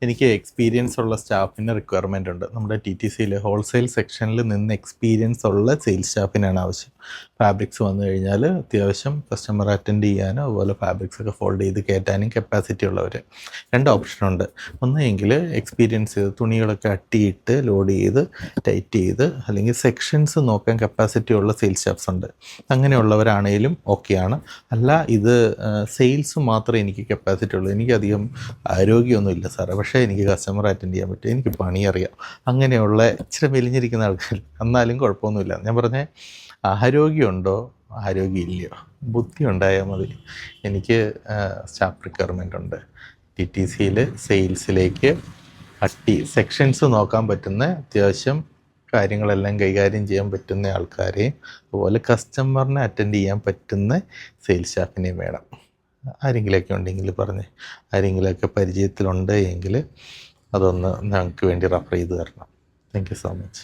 എനിക്ക് എക്സ്പീരിയൻസ് ഉള്ള സ്റ്റാഫിന് റിക്വയർമെൻ്റ് ഉണ്ട്. നമ്മുടെ TTCയിൽ ഹോൾസെയിൽ സെക്ഷനിൽ നിന്ന് എക്സ്പീരിയൻസ് ഉള്ള സെയിൽസ് സ്റ്റാഫിനാണ് ആവശ്യം. ഫാബ്രിക്സ് വന്നു കഴിഞ്ഞാൽ അത്യാവശ്യം കസ്റ്റമർ അറ്റൻഡ് ചെയ്യാനും അതുപോലെ ഫാബ്രിക്സ് ഒക്കെ ഫോൾഡ് ചെയ്ത് കയറ്റാനും കപ്പാസിറ്റി ഉള്ളവർ. 2 ഓപ്ഷനുണ്ട്. ഒന്നെങ്കിൽ എക്സ്പീരിയൻസ് ചെയ്ത് തുണികളൊക്കെ അട്ടിയിട്ട് ലോഡ് ചെയ്ത് ടൈറ്റ് ചെയ്ത് അല്ലെങ്കിൽ സെക്ഷൻസ് നോക്കാൻ കപ്പാസിറ്റി ഉള്ള സെയിൽസ് സ്റ്റാഫ്സ് ഉണ്ട്. അങ്ങനെയുള്ളവരാണേലും ഓക്കെയാണ്. അല്ല ഇത് സെയിൽസ് മാത്രമേ എനിക്ക് കപ്പാസിറ്റി ഉള്ളൂ, എനിക്കധികം ആരോഗ്യമൊന്നുമില്ല സാറേ, പക്ഷേ എനിക്ക് കസ്റ്റമർ അറ്റൻഡ് ചെയ്യാൻ പറ്റും, എനിക്ക് പണി അറിയാം, അങ്ങനെയുള്ള ഇച്ചിരി മെലിഞ്ഞിരിക്കുന്ന ആൾക്കാർ എന്നാലും കുഴപ്പമൊന്നുമില്ല. ഞാൻ പറഞ്ഞ ആരോഗ്യമുണ്ടോ ആരോഗ്യമില്ലയോ, ബുദ്ധി ഉണ്ടായാൽ മതി. എനിക്ക് സ്റ്റാഫ് റിക്വയർമെൻ്റ് ഉണ്ട്. TTCയിൽ സെയിൽസിലേക്ക് സെക്ഷൻസ് നോക്കാൻ പറ്റുന്ന അത്യാവശ്യം കാര്യങ്ങളെല്ലാം കൈകാര്യം ചെയ്യാൻ പറ്റുന്ന ആൾക്കാരെയും അതുപോലെ കസ്റ്റമറിനെ അറ്റൻഡ് ചെയ്യാൻ പറ്റുന്ന സെയിൽസ് സ്റ്റാഫിനെയും വേണം. ആരെങ്കിലുമൊക്കെ ഉണ്ടെങ്കിൽ പറഞ്ഞ്, ആരെങ്കിലുമൊക്കെ പരിചയത്തിലുണ്ട് എങ്കിൽ അതൊന്ന് ഞങ്ങൾക്ക് വേണ്ടി റെഫർ ചെയ്ത് തരണം. Thank you so much.